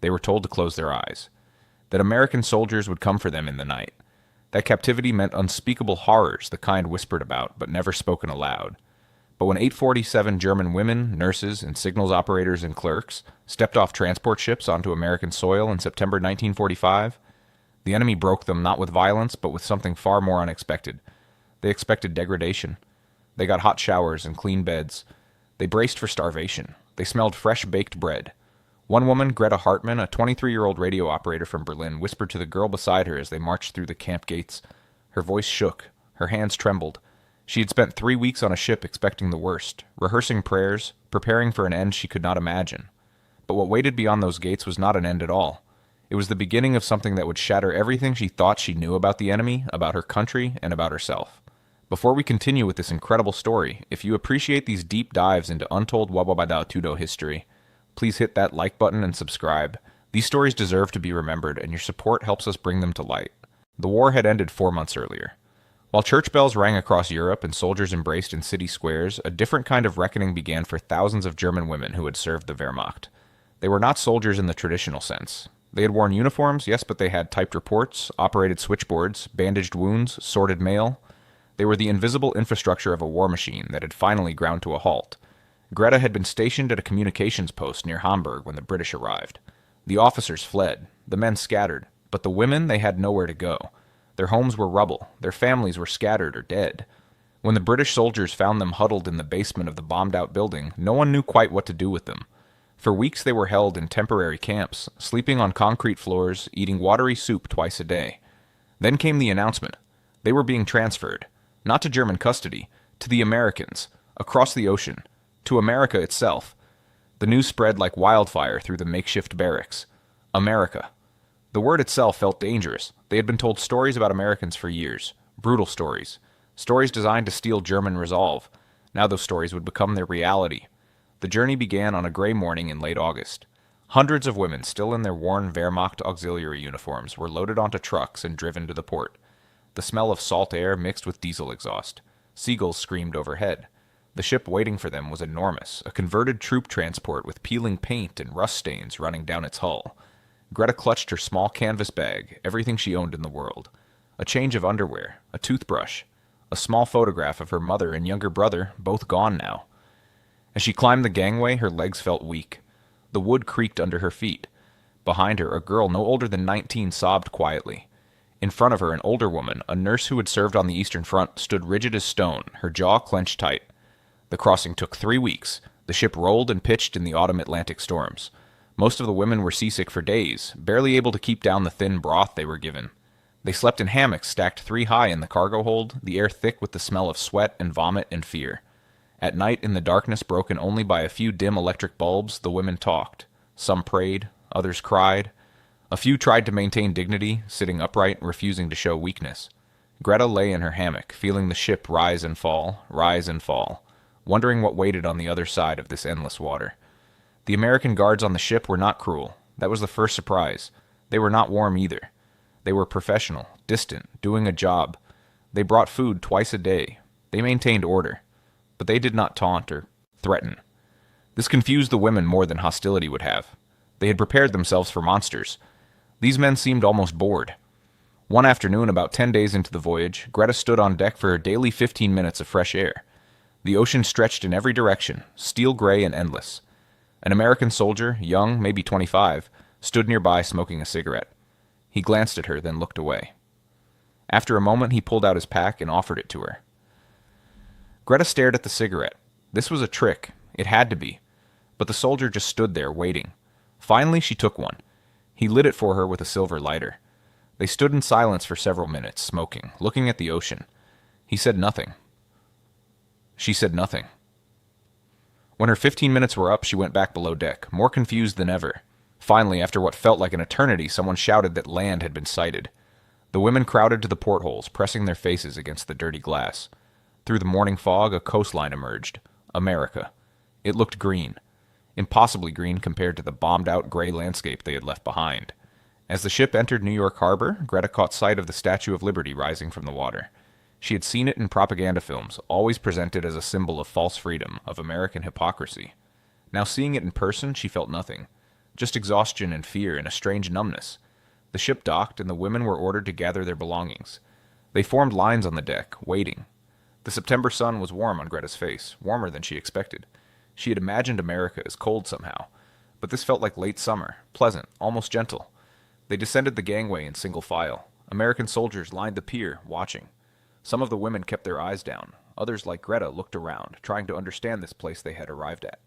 They were told to close their eyes. That American soldiers would come for them in the night. That captivity meant unspeakable horrors, the kind whispered about, but never spoken aloud. But when 847 German women, nurses, and signals operators and clerks stepped off transport ships onto American soil in September 1945, the enemy broke them not with violence, but with something far more unexpected. They expected degradation. They got hot showers and clean beds. They braced for starvation. They smelled fresh baked bread. One woman, Greta Hartmann, a 23-year-old radio operator from Berlin, whispered to the girl beside her as they marched through the camp gates. Her voice shook. Her hands trembled. She had spent 3 weeks on a ship expecting the worst, rehearsing prayers, preparing for an end she could not imagine. But what waited beyond those gates was not an end at all. It was the beginning of something that would shatter everything she thought she knew about the enemy, about her country, and about herself. Before we continue with this incredible story, if you appreciate these deep dives into Untold WWII history, please hit that like button and subscribe. These stories deserve to be remembered, and your support helps us bring them to light. The war had ended 4 months earlier. While church bells rang across Europe and soldiers embraced in city squares, a different kind of reckoning began for thousands of German women who had served the Wehrmacht. They were not soldiers in the traditional sense. They had worn uniforms, yes, but they had typed reports, operated switchboards, bandaged wounds, sorted mail. They were the invisible infrastructure of a war machine that had finally ground to a halt. Greta had been stationed at a communications post near Hamburg when the British arrived. The officers fled, the men scattered, but the women, they had nowhere to go. Their homes were rubble, their families were scattered or dead. When the British soldiers found them huddled in the basement of the bombed-out building, no one knew quite what to do with them. For weeks they were held in temporary camps, sleeping on concrete floors, eating watery soup twice a day. Then came the announcement. They were being transferred, not to German custody, to the Americans, across the ocean, to America itself. The news spread like wildfire through the makeshift barracks. America. The word itself felt dangerous. They had been told stories about Americans for years. Brutal stories. Stories designed to steal German resolve. Now those stories would become their reality. The journey began on a gray morning in late August. Hundreds of women, still in their worn Wehrmacht auxiliary uniforms, were loaded onto trucks and driven to the port. The smell of salt air mixed with diesel exhaust. Seagulls screamed overhead. The ship waiting for them was enormous, a converted troop transport with peeling paint and rust stains running down its hull. Greta clutched her small canvas bag, everything she owned in the world. A change of underwear, a toothbrush, a small photograph of her mother and younger brother, both gone now. As she climbed the gangway, her legs felt weak. The wood creaked under her feet. Behind her, a girl no older than 19 sobbed quietly. In front of her, an older woman, a nurse who had served on the Eastern Front, stood rigid as stone, her jaw clenched tight. The crossing took 3 weeks. The ship rolled and pitched in the autumn Atlantic storms. Most of the women were seasick for days, barely able to keep down the thin broth they were given. They slept in hammocks stacked 3 high in the cargo hold, the air thick with the smell of sweat and vomit and fear. At night, in the darkness broken only by a few dim electric bulbs, the women talked. Some prayed, others cried. A few tried to maintain dignity, sitting upright, refusing to show weakness. Greta lay in her hammock, feeling the ship rise and fall, wondering what waited on the other side of this endless water. The American guards on the ship were not cruel. That was the first surprise. They were not warm either. They were professional, distant, doing a job. They brought food twice a day. They maintained order. But they did not taunt or threaten. This confused the women more than hostility would have. They had prepared themselves for monsters. These men seemed almost bored. One afternoon, about 10 days into the voyage, Greta stood on deck for her daily 15 minutes of fresh air. The ocean stretched in every direction, steel gray and endless. An American soldier, young, maybe 25, stood nearby smoking a cigarette. He glanced at her, then looked away. After a moment, he pulled out his pack and offered it to her. Greta stared at the cigarette. This was a trick. It had to be. But the soldier just stood there, waiting. Finally, she took one. He lit it for her with a silver lighter. They stood in silence for several minutes, smoking, looking at the ocean. He said nothing. She said nothing. When her 15 minutes were up, she went back below deck, more confused than ever. Finally, after what felt like an eternity, someone shouted that land had been sighted. The women crowded to the portholes, pressing their faces against the dirty glass. Through the morning fog, a coastline emerged. America. It looked green. Impossibly green compared to the bombed-out gray landscape they had left behind. As the ship entered New York Harbor, Greta caught sight of the Statue of Liberty rising from the water. She had seen it in propaganda films, always presented as a symbol of false freedom, of American hypocrisy. Now seeing it in person, she felt nothing. Just exhaustion and fear and a strange numbness. The ship docked, and the women were ordered to gather their belongings. They formed lines on the deck, waiting. The September sun was warm on Greta's face, warmer than she expected. She had imagined America as cold somehow, but this felt like late summer, pleasant, almost gentle. They descended the gangway in single file. American soldiers lined the pier, watching. Some of the women kept their eyes down. Others, like Greta, looked around, trying to understand this place they had arrived at.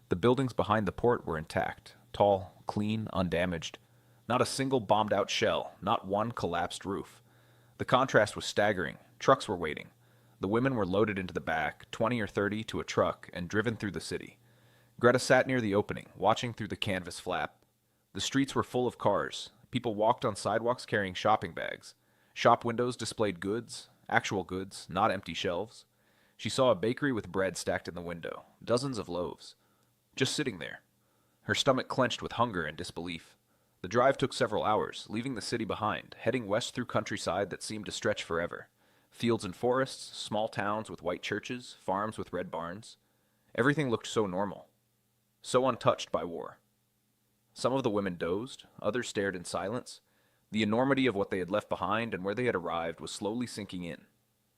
The buildings behind the port were intact, tall, clean, undamaged. Not a single bombed-out shell, not one collapsed roof. The contrast was staggering. Trucks were waiting. The women were loaded into the back, 20 or 30 to a truck, and driven through the city. Greta sat near the opening, watching through the canvas flap. The streets were full of cars. People walked on sidewalks carrying shopping bags. Shop windows displayed goods, actual goods, not empty shelves. She saw a bakery with bread stacked in the window, dozens of loaves. Just sitting there. Her stomach clenched with hunger and disbelief. The drive took several hours, leaving the city behind, heading west through countryside that seemed to stretch forever. Fields and forests, small towns with white churches, farms with red barns. Everything looked so normal, so untouched by war. Some of the women dozed, others stared in silence. The enormity of what they had left behind and where they had arrived was slowly sinking in.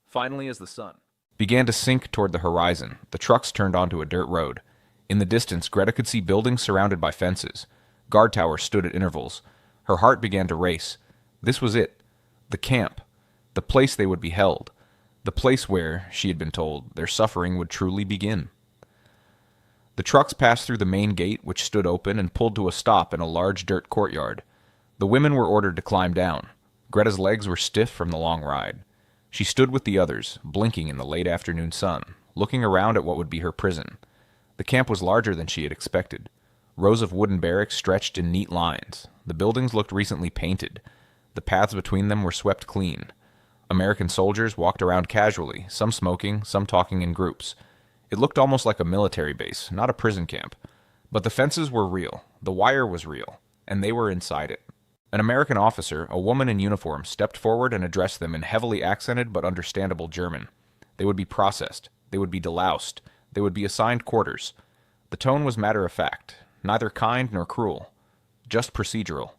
Finally, as the sun began to sink toward the horizon, the trucks turned onto a dirt road. In the distance, Greta could see buildings surrounded by fences. Guard towers stood at intervals. Her heart began to race. This was it. The camp. The place they would be held. The place where, she had been told, their suffering would truly begin. The trucks passed through the main gate, which stood open, and pulled to a stop in a large dirt courtyard. The women were ordered to climb down. Greta's legs were stiff from the long ride. She stood with the others, blinking in the late afternoon sun, looking around at what would be her prison. The camp was larger than she had expected. Rows of wooden barracks stretched in neat lines. The buildings looked recently painted. The paths between them were swept clean. American soldiers walked around casually, some smoking, some talking in groups. It looked almost like a military base, not a prison camp. But the fences were real, the wire was real, and they were inside it. An American officer, a woman in uniform, stepped forward and addressed them in heavily accented but understandable German. They would be processed. They would be deloused. They would be assigned quarters. The tone was matter-of-fact, neither kind nor cruel, just procedural.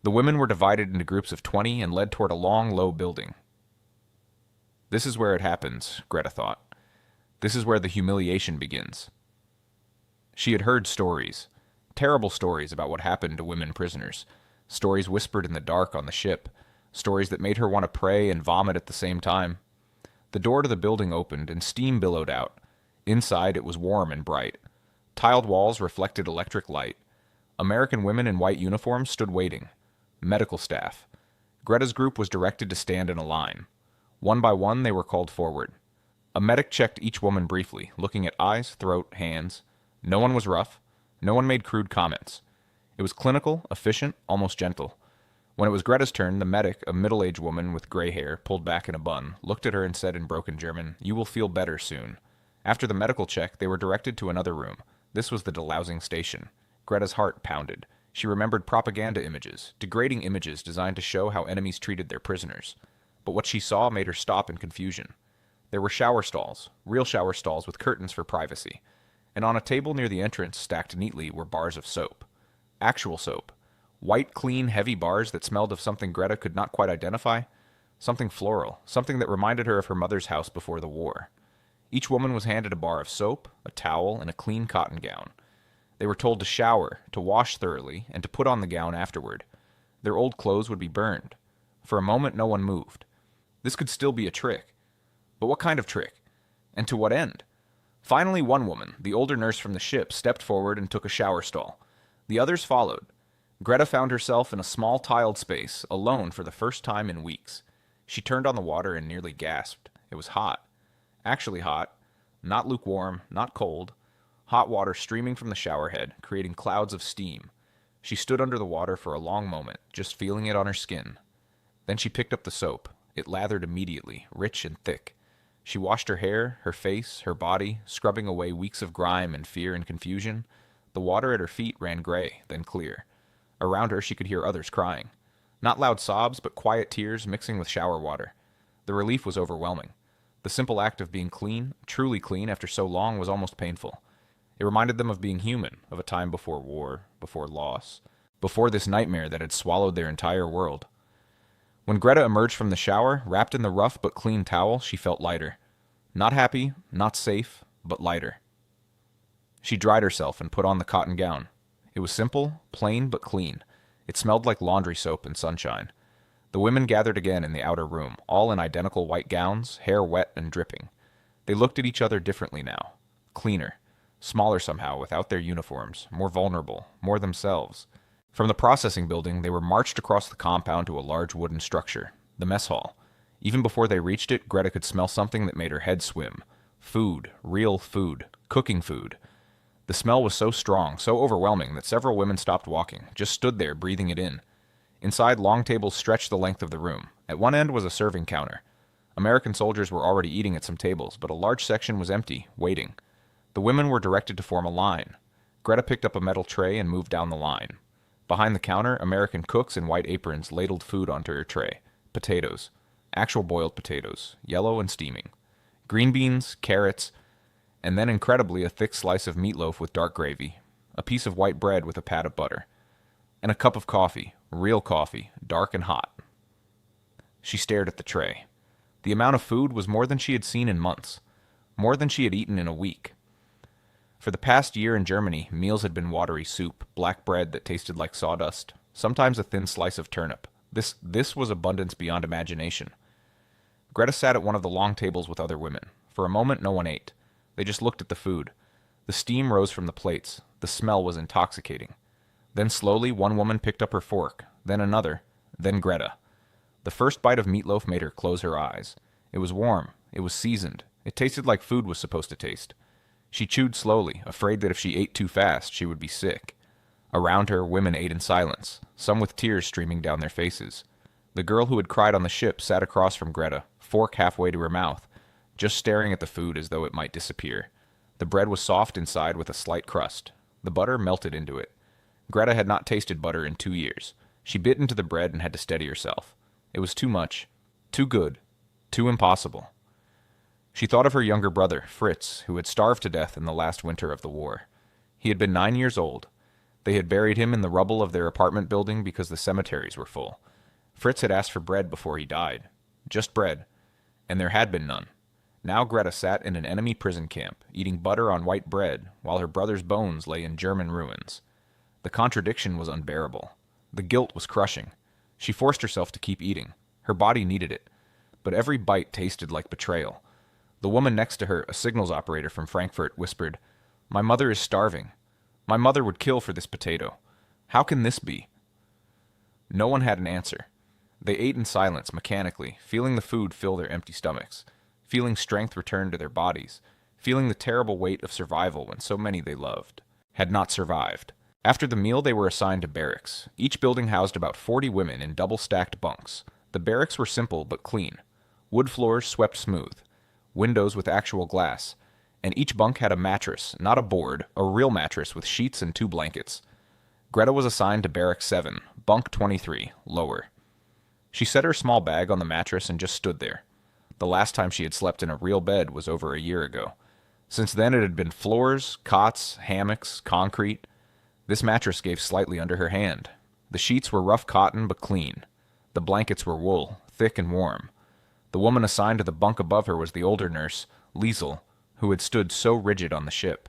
The women were divided into groups of 20 and led toward a long, low building. This is where it happens, Greta thought. This is where the humiliation begins. She had heard stories, terrible stories about what happened to women prisoners, stories whispered in the dark on the ship, stories that made her want to pray and vomit at the same time. The door to the building opened and steam billowed out. Inside it was warm and bright. Tiled walls reflected electric light. American women in white uniforms stood waiting. Medical staff. Greta's group was directed to stand in a line. One by one, they were called forward. A medic checked each woman briefly, looking at eyes, throat, hands. No one was rough. No one made crude comments. It was clinical, efficient, almost gentle. When it was Greta's turn, the medic, a middle-aged woman with gray hair, pulled back in a bun, looked at her and said in broken German, "You will feel better soon." After the medical check, they were directed to another room. This was the delousing station. Greta's heart pounded. She remembered propaganda images, degrading images designed to show how enemies treated their prisoners. But what she saw made her stop in confusion. There were shower stalls, real shower stalls with curtains for privacy. And on a table near the entrance, stacked neatly, were bars of soap. Actual soap. White, clean, heavy bars that smelled of something Greta could not quite identify. Something floral, something that reminded her of her mother's house before the war. Each woman was handed a bar of soap, a towel, and a clean cotton gown. They were told to shower, to wash thoroughly, and to put on the gown afterward. Their old clothes would be burned. For a moment, no one moved. This could still be a trick. But what kind of trick? And to what end? Finally, one woman, the older nurse from the ship, stepped forward and took a shower stall. The others followed. Greta found herself in a small tiled space, alone for the first time in weeks. She turned on the water and nearly gasped. It was hot. Actually hot. Not lukewarm, not cold. Hot water streaming from the shower head, creating clouds of steam. She stood under the water for a long moment, just feeling it on her skin. Then she picked up the soap. It lathered immediately, rich and thick. She washed her hair, her face, her body, scrubbing away weeks of grime and fear and confusion. The water at her feet ran gray, then clear. Around her she could hear others crying. Not loud sobs, but quiet tears mixing with shower water. The relief was overwhelming. The simple act of being clean, truly clean after so long, was almost painful. It reminded them of being human, of a time before war, before loss, before this nightmare that had swallowed their entire world. When Greta emerged from the shower, wrapped in the rough but clean towel, she felt lighter. Not happy, not safe, but lighter. She dried herself and put on the cotton gown. It was simple, plain, but clean. It smelled like laundry soap and sunshine. The women gathered again in the outer room, all in identical white gowns, hair wet and dripping. They looked at each other differently now. Cleaner. Smaller somehow, without their uniforms. More vulnerable. More themselves. From the processing building, they were marched across the compound to a large wooden structure, the mess hall. Even before they reached it, Greta could smell something that made her head swim. Food. Real food. Cooking food. The smell was so strong, so overwhelming, that several women stopped walking, just stood there breathing it in. Inside, long tables stretched the length of the room. At one end was a serving counter. American soldiers were already eating at some tables, but a large section was empty, waiting. The women were directed to form a line. Greta picked up a metal tray and moved down the line. Behind the counter, American cooks in white aprons ladled food onto her tray. Potatoes. Actual boiled potatoes, yellow and steaming. Green beans, carrots, and then incredibly a thick slice of meatloaf with dark gravy, a piece of white bread with a pat of butter, and a cup of coffee, real coffee, dark and hot. She stared at the tray. The amount of food was more than she had seen in months, more than she had eaten in a week. For the past year in Germany, meals had been watery soup, black bread that tasted like sawdust, sometimes a thin slice of turnip. This was abundance beyond imagination. Greta sat at one of the long tables with other women. For a moment, no one ate. They just looked at the food. The steam rose from the plates. The smell was intoxicating. Then slowly, one woman picked up her fork, then another, then Greta. The first bite of meatloaf made her close her eyes. It was warm. It was seasoned. It tasted like food was supposed to taste. She chewed slowly, afraid that if she ate too fast, she would be sick. Around her, women ate in silence, some with tears streaming down their faces. The girl who had cried on the ship sat across from Greta, fork halfway to her mouth, just staring at the food as though it might disappear. The bread was soft inside with a slight crust. The butter melted into it. Greta had not tasted butter in 2 years. She bit into the bread and had to steady herself. It was too much. Too good. Too impossible. She thought of her younger brother, Fritz, who had starved to death in the last winter of the war. He had been 9 years old. They had buried him in the rubble of their apartment building because the cemeteries were full. Fritz had asked for bread before he died. Just bread. And there had been none. Now Greta sat in an enemy prison camp, eating butter on white bread, while her brother's bones lay in German ruins. The contradiction was unbearable. The guilt was crushing. She forced herself to keep eating. Her body needed it. But every bite tasted like betrayal. The woman next to her, a signals operator from Frankfurt, whispered, "My mother is starving. My mother would kill for this potato. How can this be?" No one had an answer. They ate in silence, mechanically, feeling the food fill their empty stomachs, feeling strength return to their bodies, feeling the terrible weight of survival when so many they loved had not survived. After the meal, they were assigned to barracks. Each building housed about 40 women in double-stacked bunks. The barracks were simple but clean. Wood floors swept smooth. Windows with actual glass, and each bunk had a mattress, not a board, a real mattress with sheets and 2 blankets. Greta was assigned to Barrack 7, bunk 23, lower. She set her small bag on the mattress and just stood there. The last time she had slept in a real bed was over a year ago. Since then it had been floors, cots, hammocks, concrete. This mattress gave slightly under her hand. The sheets were rough cotton but clean. The blankets were wool, thick and warm. The woman assigned to the bunk above her was the older nurse, Liesel, who had stood so rigid on the ship.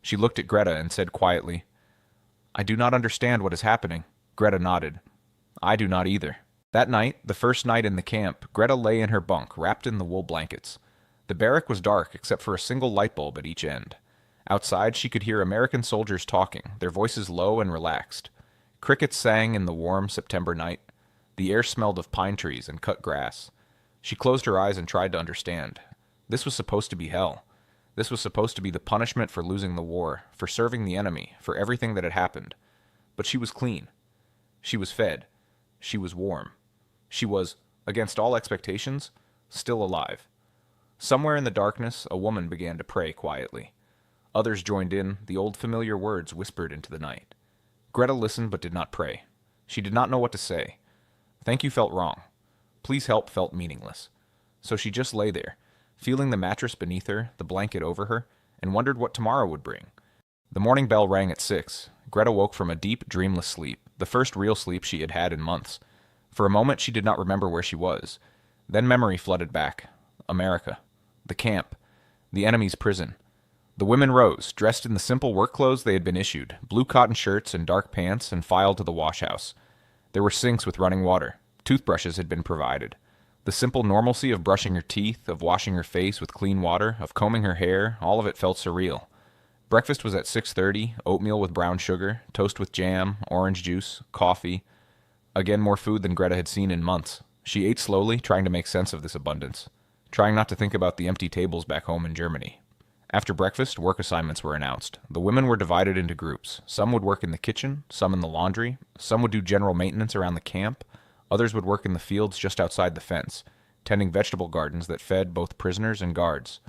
She looked at Greta and said quietly, "I do not understand what is happening." Greta nodded. "I do not either." That night, the first night in the camp, Greta lay in her bunk, wrapped in the wool blankets. The barrack was dark except for a single light bulb at each end. Outside, she could hear American soldiers talking, their voices low and relaxed. Crickets sang in the warm September night. The air smelled of pine trees and cut grass. She closed her eyes and tried to understand. This was supposed to be hell. This was supposed to be the punishment for losing the war, for serving the enemy, for everything that had happened. But she was clean. She was fed. She was warm. She was, against all expectations, still alive. Somewhere in the darkness, a woman began to pray quietly. Others joined in, the old familiar words whispered into the night. Greta listened but did not pray. She did not know what to say. Thank you felt wrong. Please help felt meaningless. So she just lay there, feeling the mattress beneath her, the blanket over her, and wondered what tomorrow would bring. The morning bell rang at 6. Greta woke from a deep, dreamless sleep, the first real sleep she had had in months. For a moment she did not remember where she was. Then memory flooded back. America. The camp. The enemy's prison. The women rose, dressed in the simple work clothes they had been issued, blue cotton shirts and dark pants, and filed to the wash-house. There were sinks with running water. Toothbrushes had been provided. The simple normalcy of brushing her teeth, of washing her face with clean water, of combing her hair, all of it felt surreal. Breakfast was at 6:30, oatmeal with brown sugar, toast with jam, orange juice, coffee. Again, more food than Greta had seen in months. She ate slowly, trying to make sense of this abundance, trying not to think about the empty tables back home in Germany. After breakfast, work assignments were announced. The women were divided into groups. Some would work in the kitchen, some in the laundry, some would do general maintenance around the camp, others would work in the fields just outside the fence, tending vegetable gardens that fed both prisoners and guards.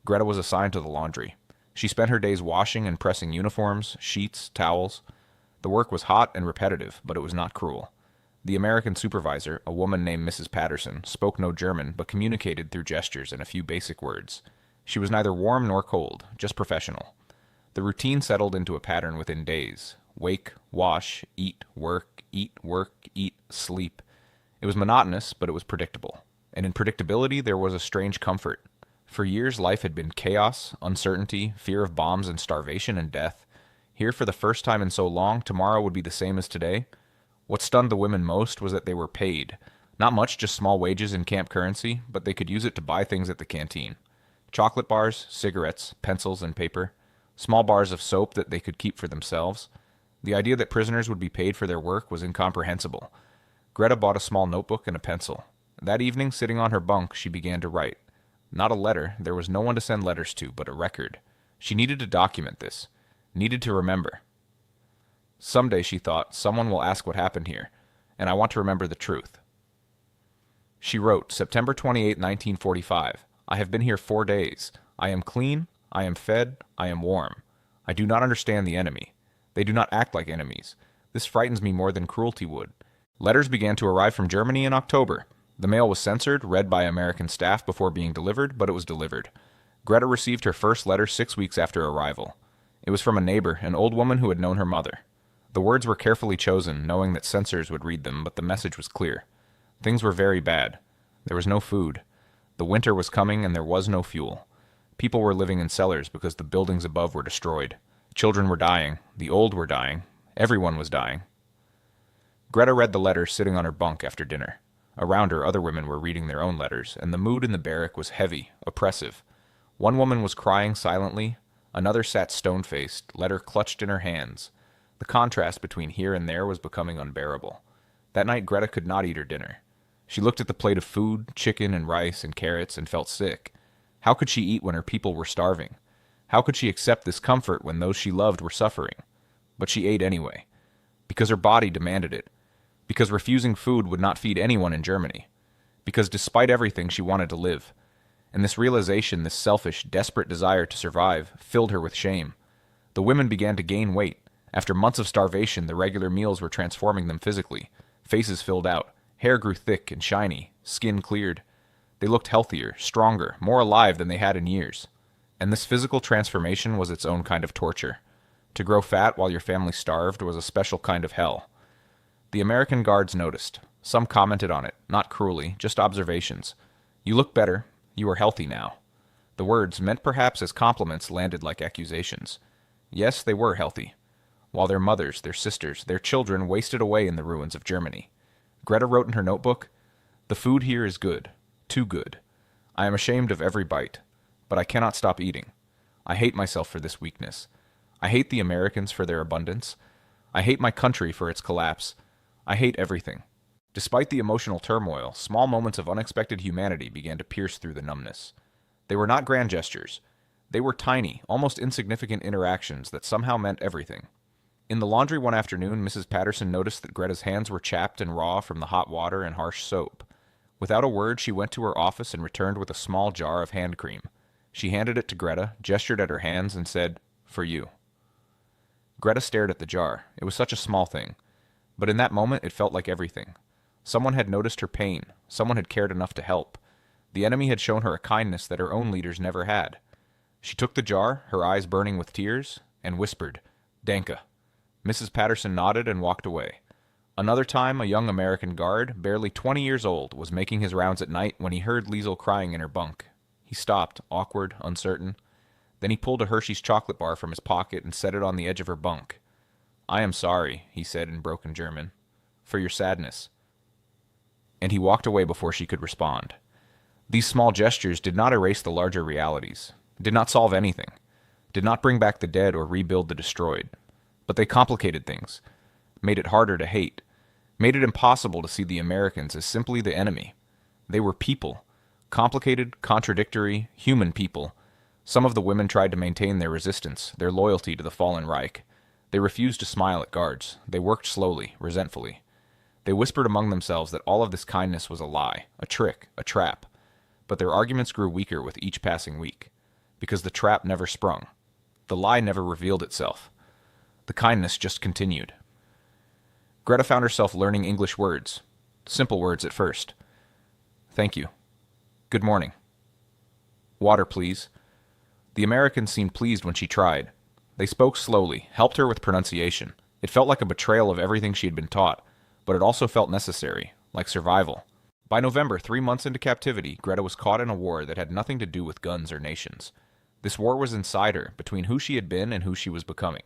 Greta was assigned to the laundry. She spent her days washing and pressing uniforms, sheets, towels. The work was hot and repetitive, but it was not cruel. The American supervisor, a woman named Mrs. Patterson, spoke no German, but communicated through gestures and a few basic words. She was neither warm nor cold, just professional. The routine settled into a pattern within days. Wake, wash, eat, work, sleep. It was monotonous, but it was predictable. And in predictability there was a strange comfort. For years life had been chaos, uncertainty, fear of bombs and starvation and death. Here, for the first time in so long, tomorrow would be the same as today. What stunned the women most was that they were paid. Not much, just small wages in camp currency, but they could use it to buy things at the canteen. Chocolate bars, cigarettes, pencils, and paper. Small bars of soap that they could keep for themselves. The idea that prisoners would be paid for their work was incomprehensible. Greta bought a small notebook and a pencil. That evening, sitting on her bunk, she began to write. Not a letter, there was no one to send letters to, but a record. She needed to document this. Needed to remember. Someday, she thought, someone will ask what happened here, and I want to remember the truth. She wrote, September 28, 1945. I have been here 4 days. I am clean, I am fed, I am warm. I do not understand the enemy. They do not act like enemies. This frightens me more than cruelty would. Letters began to arrive from Germany in October. The mail was censored, read by American staff before being delivered, but it was delivered. Greta received her first letter 6 weeks after arrival. It was from a neighbor, an old woman who had known her mother. The words were carefully chosen, knowing that censors would read them, but the message was clear. Things were very bad. There was no food. The winter was coming and there was no fuel. People were living in cellars because the buildings above were destroyed. Children were dying. The old were dying. Everyone was dying. Greta read the letter sitting on her bunk after dinner. Around her, other women were reading their own letters, and the mood in the barrack was heavy, oppressive. One woman was crying silently. Another sat stone-faced, letter clutched in her hands. The contrast between here and there was becoming unbearable. That night Greta could not eat her dinner. She looked at the plate of food, chicken and rice and carrots, and felt sick. How could she eat when her people were starving? How could she accept this comfort when those she loved were suffering? But she ate anyway. Because her body demanded it. Because refusing food would not feed anyone in Germany. Because despite everything she wanted to live. And this realization, this selfish, desperate desire to survive, filled her with shame. The women began to gain weight. After months of starvation, the regular meals were transforming them physically. Faces filled out. Hair grew thick and shiny. Skin cleared. They looked healthier, stronger, more alive than they had in years. And this physical transformation was its own kind of torture. To grow fat while your family starved was a special kind of hell. The American guards noticed. Some commented on it, not cruelly, just observations. You look better. You are healthy now. The words, meant perhaps as compliments, landed like accusations. Yes, they were healthy. While their mothers, their sisters, their children wasted away in the ruins of Germany. Greta wrote in her notebook, The food here is good. Too good. I am ashamed of every bite. But I cannot stop eating. I hate myself for this weakness. I hate the Americans for their abundance. I hate my country for its collapse. I hate everything. Despite the emotional turmoil, small moments of unexpected humanity began to pierce through the numbness. They were not grand gestures. They were tiny, almost insignificant interactions that somehow meant everything. In the laundry one afternoon, Mrs. Patterson noticed that Greta's hands were chapped and raw from the hot water and harsh soap. Without a word, she went to her office and returned with a small jar of hand cream. She handed it to Greta, gestured at her hands, and said, For you. Greta stared at the jar. It was such a small thing. But in that moment, it felt like everything. Someone had noticed her pain. Someone had cared enough to help. The enemy had shown her a kindness that her own leaders never had. She took the jar, her eyes burning with tears, and whispered, "Danka." Mrs. Patterson nodded and walked away. Another time, a young American guard, barely 20 years old, was making his rounds at night when he heard Liesel crying in her bunk. He stopped, awkward, uncertain. Then he pulled a Hershey's chocolate bar from his pocket and set it on the edge of her bunk. "I am sorry," he said in broken German, "for your sadness." And he walked away before she could respond. These small gestures did not erase the larger realities, did not solve anything, did not bring back the dead or rebuild the destroyed. But they complicated things, made it harder to hate, made it impossible to see the Americans as simply the enemy. They were people, complicated, contradictory, human people. Some of the women tried to maintain their resistance, their loyalty to the fallen Reich. They refused to smile at guards. They worked slowly, resentfully. They whispered among themselves that all of this kindness was a lie, a trick, a trap. But their arguments grew weaker with each passing week, because the trap never sprung. The lie never revealed itself. The kindness just continued. Greta found herself learning English words, simple words at first. "Thank you. Good morning. Water, please." The Americans seemed pleased when she tried. They spoke slowly, helped her with pronunciation. It felt like a betrayal of everything she had been taught, but it also felt necessary, like survival. By November, 3 months into captivity, Greta was caught in a war that had nothing to do with guns or nations. This war was inside her, between who she had been and who she was becoming.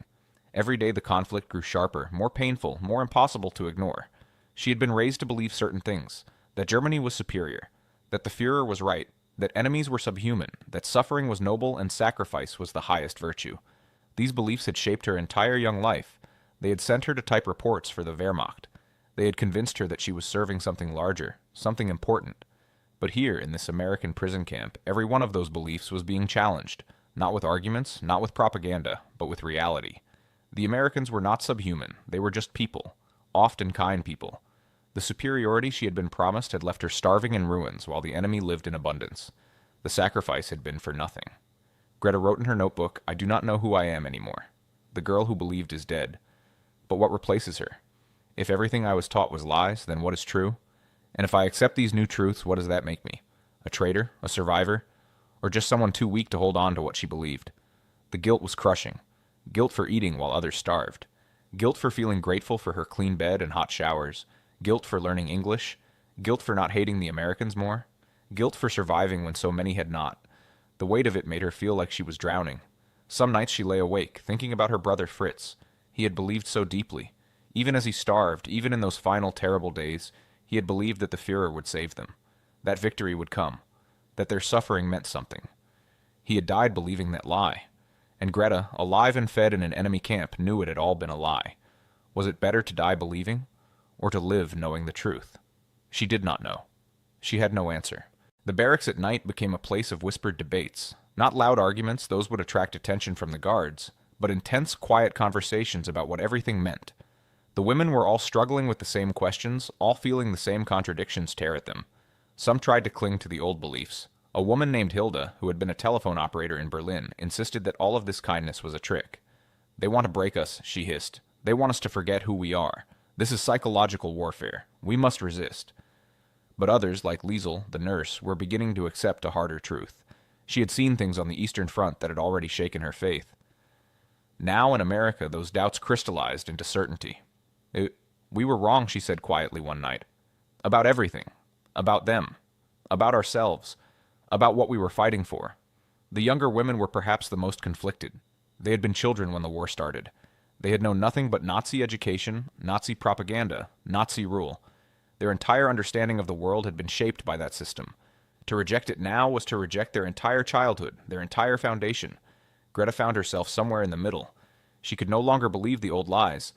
Every day the conflict grew sharper, more painful, more impossible to ignore. She had been raised to believe certain things, that Germany was superior, that the Führer was right, that enemies were subhuman, that suffering was noble and sacrifice was the highest virtue. These beliefs had shaped her entire young life. They had sent her to type reports for the Wehrmacht. They had convinced her that she was serving something larger, something important. But here, in this American prison camp, every one of those beliefs was being challenged, not with arguments, not with propaganda, but with reality. The Americans were not subhuman, they were just people, often kind people. The superiority she had been promised had left her starving in ruins while the enemy lived in abundance. The sacrifice had been for nothing. Greta wrote in her notebook, "I do not know who I am anymore. The girl who believed is dead. But what replaces her? If everything I was taught was lies, then what is true? And if I accept these new truths, what does that make me? A traitor? A survivor? Or just someone too weak to hold on to what she believed?" The guilt was crushing. Guilt for eating while others starved. Guilt for feeling grateful for her clean bed and hot showers. Guilt for learning English. Guilt for not hating the Americans more. Guilt for surviving when so many had not. The weight of it made her feel like she was drowning. Some nights she lay awake, thinking about her brother Fritz. He had believed so deeply. Even as he starved, even in those final terrible days, he had believed that the Führer would save them. That victory would come. That their suffering meant something. He had died believing that lie. And Greta, alive and fed in an enemy camp, knew it had all been a lie. Was it better to die believing, or to live knowing the truth? She did not know. She had no answer. The barracks at night became a place of whispered debates. Not loud arguments, those would attract attention from the guards, but intense, quiet conversations about what everything meant. The women were all struggling with the same questions, all feeling the same contradictions tear at them. Some tried to cling to the old beliefs. A woman named Hilda, who had been a telephone operator in Berlin, insisted that all of this kindness was a trick. "They want to break us," she hissed. "They want us to forget who we are. This is psychological warfare. We must resist." But others, like Liesel, the nurse, were beginning to accept a harder truth. She had seen things on the Eastern Front that had already shaken her faith. Now in America, those doubts crystallized into certainty. "We were wrong," she said quietly one night. "About everything. About them. About ourselves. About what we were fighting for." The younger women were perhaps the most conflicted. They had been children when the war started. They had known nothing but Nazi education, Nazi propaganda, Nazi rule. Their entire understanding of the world had been shaped by that system. To reject it now was to reject their entire childhood, their entire foundation. Greta found herself somewhere in the middle. She could no longer believe the old lies,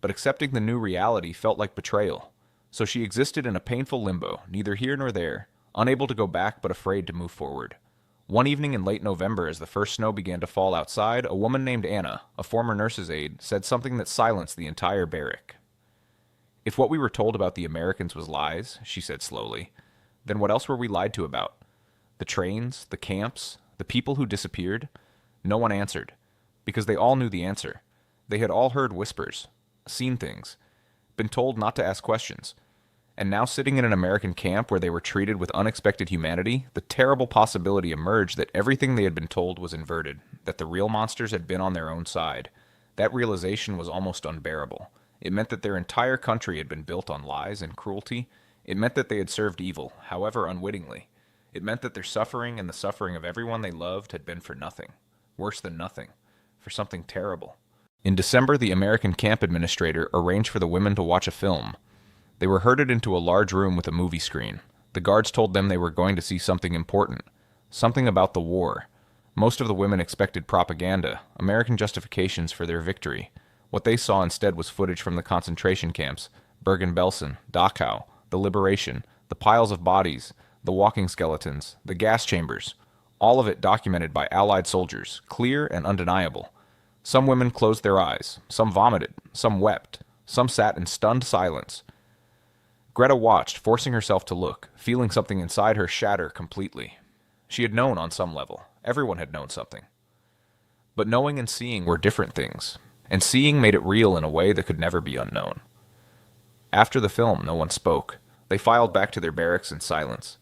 but accepting the new reality felt like betrayal. So she existed in a painful limbo, neither here nor there, unable to go back but afraid to move forward. One evening in late November, as the first snow began to fall outside, a woman named Anna, a former nurse's aide, said something that silenced the entire barrack. "If what we were told about the Americans was lies," she said slowly, "then what else were we lied to about? The trains, the camps, the people who disappeared?" No one answered, because they all knew the answer. They had all heard whispers, seen things, been told not to ask questions. And now sitting in an American camp where they were treated with unexpected humanity, the terrible possibility emerged that everything they had been told was inverted, that the real monsters had been on their own side. That realization was almost unbearable. It meant that their entire country had been built on lies and cruelty. It meant that they had served evil, however unwittingly. It meant that their suffering and the suffering of everyone they loved had been for nothing. Worse than nothing. For something terrible. In December, the American camp administrator arranged for the women to watch a film. They were herded into a large room with a movie screen. The guards told them they were going to see something important. Something about the war. Most of the women expected propaganda, American justifications for their victory. What they saw instead was footage from the concentration camps, Bergen-Belsen, Dachau, the liberation, the piles of bodies, the walking skeletons, the gas chambers. All of it documented by Allied soldiers, clear and undeniable. Some women closed their eyes, some vomited, some wept, some sat in stunned silence. Greta watched, forcing herself to look, feeling something inside her shatter completely. She had known on some level. Everyone had known something. But knowing and seeing were different things, and seeing made it real in a way that could never be unknown. After the film, no one spoke. They filed back to their barracks in silence.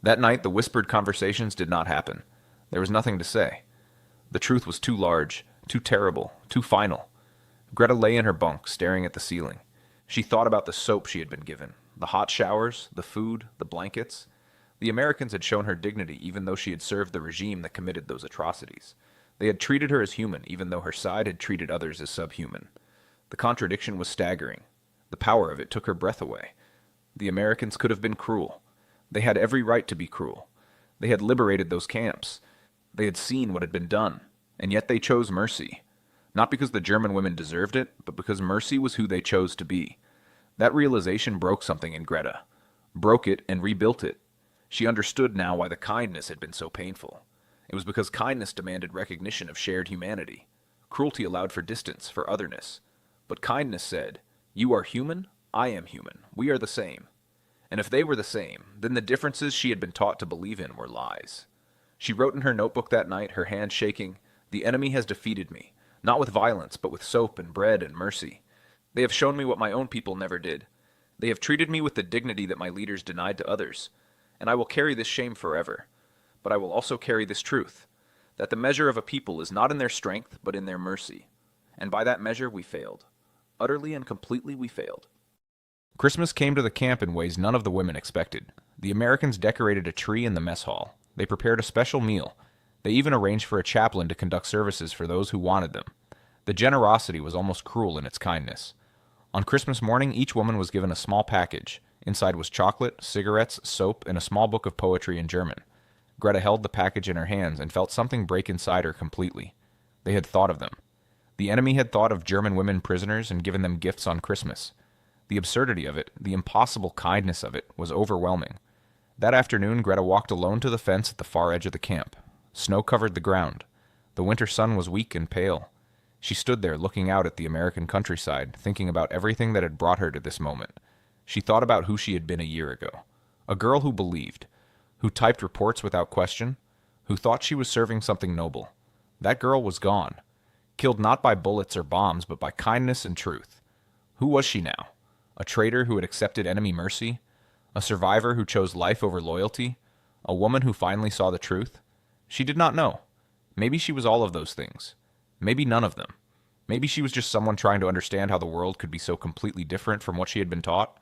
That night, the whispered conversations did not happen. There was nothing to say. The truth was too large, too terrible, too final. Greta lay in her bunk, staring at the ceiling. She thought about the soap she had been given, the hot showers, the food, the blankets. The Americans had shown her dignity even though she had served the regime that committed those atrocities. They had treated her as human even though her side had treated others as subhuman. The contradiction was staggering. The power of it took her breath away. The Americans could have been cruel. They had every right to be cruel. They had liberated those camps. They had seen what had been done, and yet they chose mercy. Not because the German women deserved it, but because mercy was who they chose to be. That realization broke something in Greta. Broke it and rebuilt it. She understood now why the kindness had been so painful. It was because kindness demanded recognition of shared humanity. Cruelty allowed for distance, for otherness. But kindness said, "You are human, I am human. We are the same." And if they were the same, then the differences she had been taught to believe in were lies. She wrote in her notebook that night, her hand shaking, "The enemy has defeated me, not with violence, but with soap and bread and mercy. They have shown me what my own people never did. They have treated me with the dignity that my leaders denied to others. And I will carry this shame forever. But I will also carry this truth, that the measure of a people is not in their strength, but in their mercy. And by that measure we failed. Utterly and completely we failed." Christmas came to the camp in ways none of the women expected. The Americans decorated a tree in the mess hall. They prepared a special meal. They even arranged for a chaplain to conduct services for those who wanted them. The generosity was almost cruel in its kindness. On Christmas morning, each woman was given a small package. Inside was chocolate, cigarettes, soap, and a small book of poetry in German. Greta held the package in her hands and felt something break inside her completely. They had thought of them. The enemy had thought of German women prisoners and given them gifts on Christmas. The absurdity of it, the impossible kindness of it, was overwhelming. That afternoon, Greta walked alone to the fence at the far edge of the camp. Snow covered the ground. The winter sun was weak and pale. She stood there looking out at the American countryside, thinking about everything that had brought her to this moment. She thought about who she had been a year ago. A girl who believed, who typed reports without question, who thought she was serving something noble. That girl was gone. Killed not by bullets or bombs, but by kindness and truth. Who was she now? A traitor who had accepted enemy mercy? A survivor who chose life over loyalty? A woman who finally saw the truth? She did not know. Maybe she was all of those things. Maybe none of them. Maybe she was just someone trying to understand how the world could be so completely different from what she had been taught.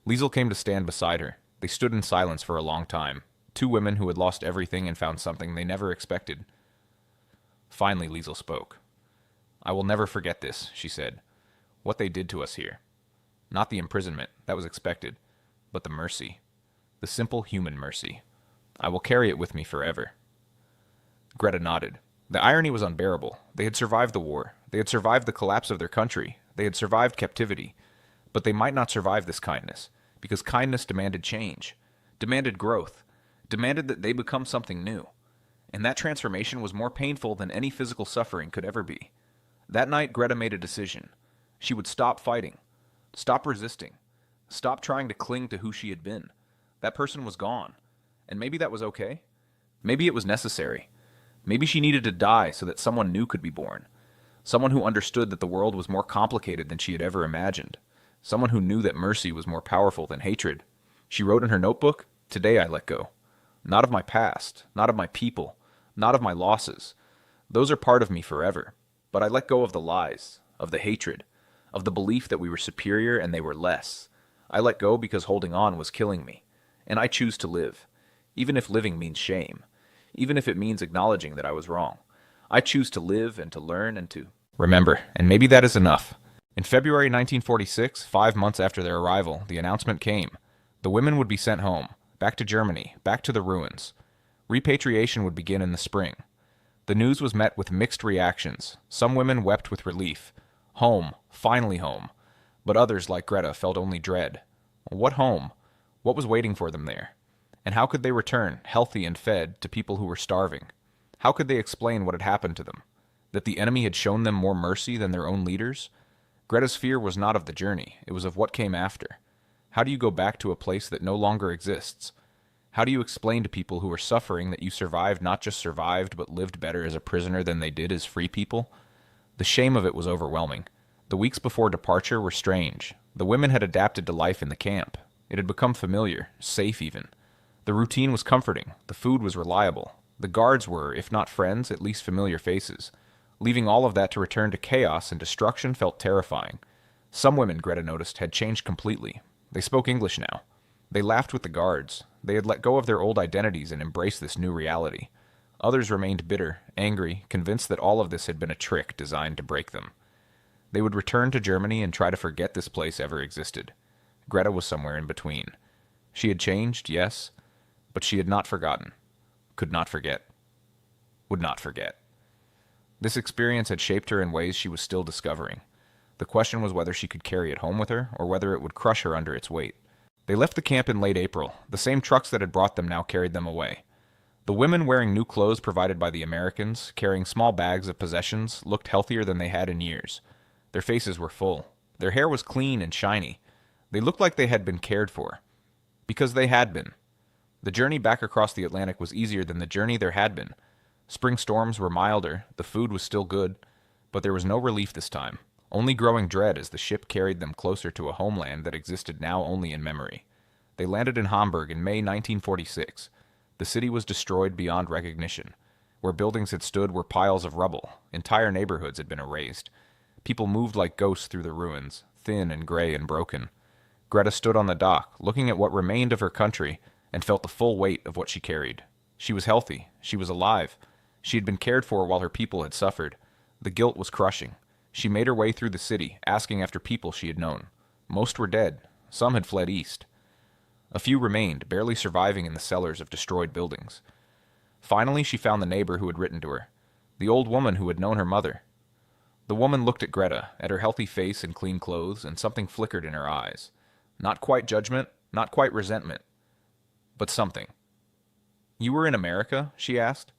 Liesel came to stand beside her. They stood in silence for a long time. Two women who had lost everything and found something they never expected. Finally, Liesel spoke. "I will never forget this," she said. "What they did to us here. Not the imprisonment, that was expected, but the mercy. The simple human mercy. I will carry it with me forever." Greta nodded. The irony was unbearable. They had survived the war. They had survived the collapse of their country. They had survived captivity. But they might not survive this kindness, because kindness demanded change, demanded growth, demanded that they become something new. And that transformation was more painful than any physical suffering could ever be. That night, Greta made a decision. She would stop fighting, stop resisting, stop trying to cling to who she had been. That person was gone, and maybe that was okay. Maybe it was necessary. Maybe she needed to die so that someone new could be born. Someone who understood that the world was more complicated than she had ever imagined. someone who knew that mercy was more powerful than hatred. She wrote in her notebook, "Today I let go. Not of my past, not of my people, not of my losses. Those are part of me forever. But I let go of the lies, of the hatred, of the belief that we were superior and they were less. I let go because holding on was killing me. And I choose to live, even if living means shame, even if it means acknowledging that I was wrong. I choose to live and to learn and to remember, and maybe that is enough." In February 1946, 5 months after their arrival, the announcement came. The women would be sent home, back to Germany, back to the ruins. Repatriation would begin in the spring. The news was met with mixed reactions. Some women wept with relief. Home, finally home. But others, like Greta, felt only dread. What home? What was waiting for them there? And how could they return, healthy and fed, to people who were starving? How could they explain what had happened to them? That the enemy had shown them more mercy than their own leaders? Greta's fear was not of the journey, it was of what came after. How do you go back to a place that no longer exists? How do you explain to people who are suffering that you survived, not just survived, but lived better as a prisoner than they did as free people? The shame of it was overwhelming. The weeks before departure were strange. The women had adapted to life in the camp. It had become familiar, safe even. The routine was comforting. The food was reliable. The guards were, if not friends, at least familiar faces. Leaving all of that to return to chaos and destruction felt terrifying. Some women, Greta noticed, had changed completely. They spoke English now. They laughed with the guards. They had let go of their old identities and embraced this new reality. Others remained bitter, angry, convinced that all of this had been a trick designed to break them. They would return to Germany and try to forget this place ever existed. Greta was somewhere in between. She had changed, yes, but she had not forgotten. Could not forget. Would not forget. This experience had shaped her in ways she was still discovering. The question was whether she could carry it home with her, or whether it would crush her under its weight. They left the camp in late April. The same trucks that had brought them now carried them away. The women, wearing new clothes provided by the Americans, carrying small bags of possessions, looked healthier than they had in years. Their faces were full. Their hair was clean and shiny. They looked like they had been cared for. Because they had been. The journey back across the Atlantic was easier than the journey there had been. Spring storms were milder, the food was still good, but there was no relief this time. Only growing dread as the ship carried them closer to a homeland that existed now only in memory. They landed in Hamburg in May 1946. The city was destroyed beyond recognition. Where buildings had stood were piles of rubble. Entire neighborhoods had been erased. People moved like ghosts through the ruins, thin and gray and broken. Greta stood on the dock, looking at what remained of her country, and felt the full weight of what she carried. She was healthy. She was alive. She had been cared for while her people had suffered. The guilt was crushing. She made her way through the city, asking after people she had known. Most were dead. Some had fled east. A few remained, barely surviving in the cellars of destroyed buildings. Finally, she found the neighbor who had written to her, the old woman who had known her mother. The woman looked at Greta, at her healthy face and clean clothes, and something flickered in her eyes. Not quite judgment, not quite resentment, but something. "You were in America?" she asked.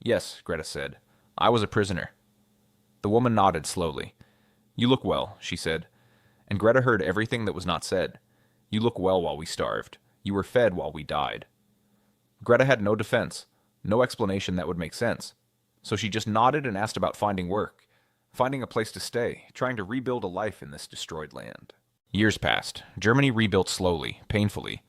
"Yes," Greta said. "I was a prisoner." The woman nodded slowly. "You look well," she said. And Greta heard everything that was not said. "You look well while we starved. You were fed while we died." Greta had no defense, no explanation that would make sense. So she just nodded and asked about finding work, finding a place to stay, trying to rebuild a life in this destroyed land. Years passed. Germany rebuilt slowly, painfully.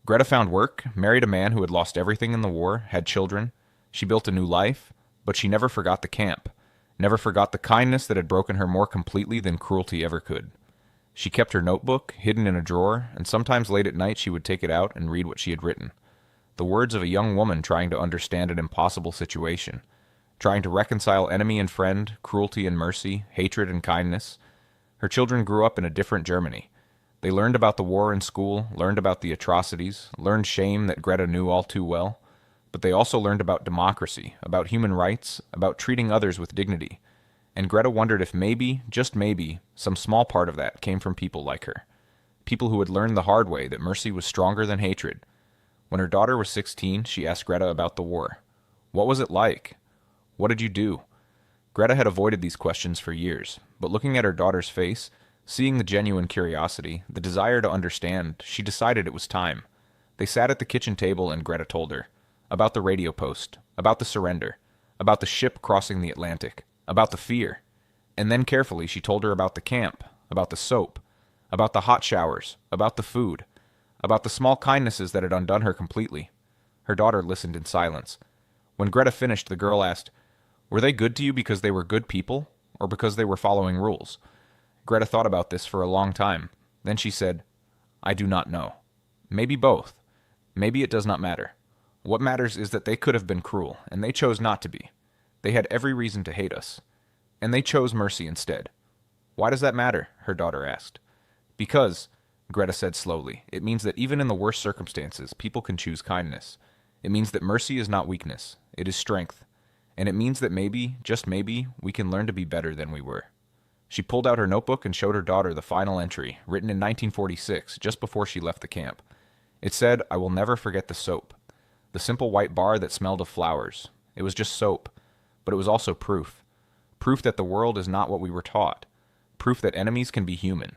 Greta found work, married a man who had lost everything in the war, had children. She built a new life, but she never forgot the camp. Never forgot the kindness that had broken her more completely than cruelty ever could. She kept her notebook, hidden in a drawer, and sometimes late at night she would take it out and read what she had written. The words of a young woman trying to understand an impossible situation, trying to reconcile enemy and friend, cruelty and mercy, hatred and kindness. Her children grew up in a different Germany. They learned about the war in school, learned about the atrocities, learned shame that Greta knew all too well. But they also learned about democracy, about human rights, about treating others with dignity. And Greta wondered if maybe, just maybe, some small part of that came from people like her. People who had learned the hard way that mercy was stronger than hatred. When her daughter was 16, she asked Greta about the war. What was it like? What did you do? Greta had avoided these questions for years, but looking at her daughter's face, seeing the genuine curiosity, the desire to understand, she decided it was time. They sat at the kitchen table and Greta told her. About the radio post, about the surrender, about the ship crossing the Atlantic, about the fear. And then carefully she told her about the camp, about the soap, About the hot showers, about the food, about the small kindnesses that had undone her completely. Her daughter listened in silence. When Greta finished, the girl asked, "Were they good to you because they were good people, or because they were following rules?" Greta thought about this for a long time. Then she said, "I do not know. Maybe both. Maybe it does not matter. What matters is that they could have been cruel, and they chose not to be. They had every reason to hate us. And they chose mercy instead." "Why does that matter?" her daughter asked. "Because," Greta said slowly, "it means that even in the worst circumstances, people can choose kindness. It means that mercy is not weakness, it is strength. And it means that maybe, just maybe, we can learn to be better than we were." She pulled out her notebook and showed her daughter the final entry, written in 1946, just before she left the camp. It said, "I will never forget the soap. The simple white bar that smelled of flowers. It was just soap, but it was also proof. Proof that the world is not what we were taught. Proof that enemies can be human.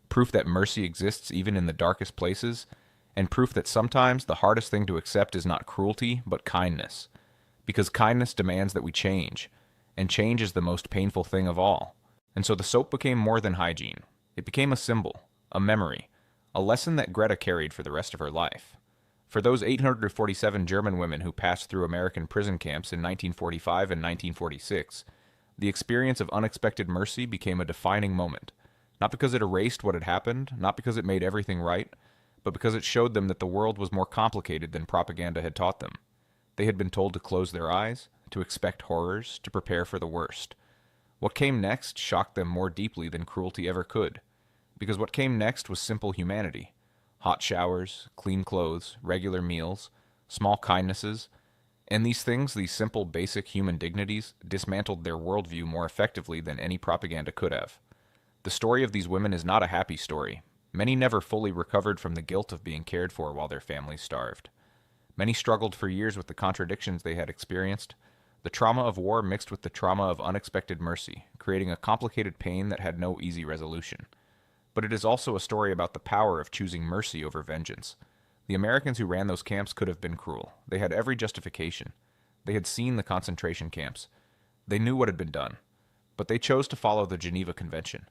Proof that mercy exists even in the darkest places. And proof that sometimes the hardest thing to accept is not cruelty, but kindness. Because kindness demands that we change, and change is the most painful thing of all." And so the soap became more than hygiene. It became a symbol, a memory, a lesson that Greta carried for the rest of her life. For those 847 German women who passed through American prison camps in 1945 and 1946, the experience of unexpected mercy became a defining moment. Not because it erased what had happened, not because it made everything right, but because it showed them that the world was more complicated than propaganda had taught them. They had been told to close their eyes, to expect horrors, to prepare for the worst. What came next shocked them more deeply than cruelty ever could, because what came next was simple humanity. Hot showers, clean clothes, regular meals, small kindnesses, and these things, these simple basic human dignities, dismantled their worldview more effectively than any propaganda could have. The story of these women is not a happy story. Many never fully recovered from the guilt of being cared for while their families starved. Many struggled for years with the contradictions they had experienced, the trauma of war mixed with the trauma of unexpected mercy, creating a complicated pain that had no easy resolution. But it is also a story about the power of choosing mercy over vengeance. The Americans who ran those camps could have been cruel. They had every justification. They had seen the concentration camps. They knew what had been done. But they chose to follow the Geneva Convention.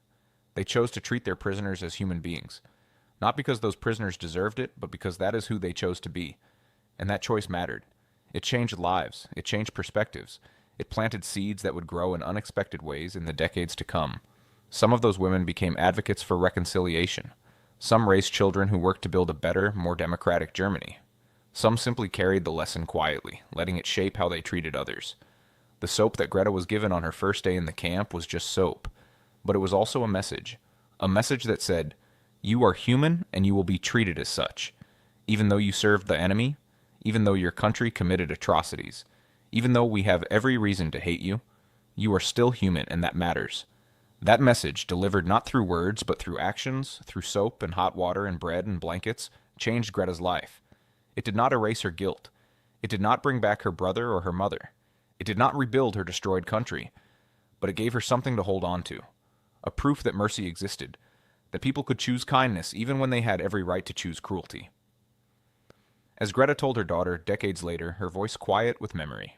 They chose to treat their prisoners as human beings. Not because those prisoners deserved it, but because that is who they chose to be. And that choice mattered. It changed lives. It changed perspectives. It planted seeds that would grow in unexpected ways in the decades to come. Some of those women became advocates for reconciliation. Some raised children who worked to build a better, more democratic Germany. Some simply carried the lesson quietly, letting it shape how they treated others. The soap that Greta was given on her first day in the camp was just soap, but it was also a message that said, "You are human and you will be treated as such. Even though you served the enemy, even though your country committed atrocities, even though we have every reason to hate you, you are still human and that matters." That message, delivered not through words but through actions, through soap and hot water and bread and blankets, changed Greta's life. It did not erase her guilt. It did not bring back her brother or her mother. It did not rebuild her destroyed country. But it gave her something to hold on to. A proof that mercy existed, that people could choose kindness even when they had every right to choose cruelty. As Greta told her daughter decades later, her voice quiet with memory.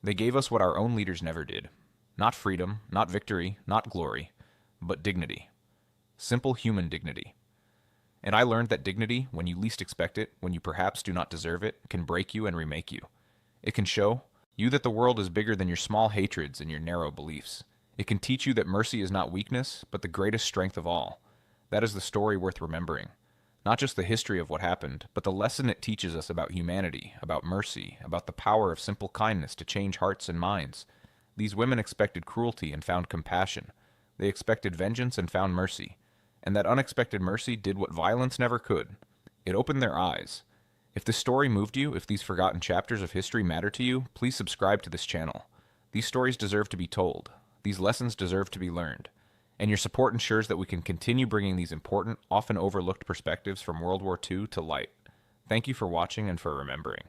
"They gave us what our own leaders never did. Not freedom, not victory, not glory, but dignity. Simple human dignity. And I learned that dignity, when you least expect it, when you perhaps do not deserve it, can break you and remake you. It can show you that the world is bigger than your small hatreds and your narrow beliefs. It can teach you that mercy is not weakness, but the greatest strength of all. That is the story worth remembering. Not just the history of what happened, but the lesson it teaches us about humanity, about mercy, about the power of simple kindness to change hearts and minds. These women expected cruelty and found compassion. They expected vengeance and found mercy. And that unexpected mercy did what violence never could. It opened their eyes. If this story moved you, if these forgotten chapters of history matter to you, please subscribe to this channel. These stories deserve to be told. These lessons deserve to be learned. And your support ensures that we can continue bringing these important, often overlooked perspectives from World War II to light. Thank you for watching and for remembering.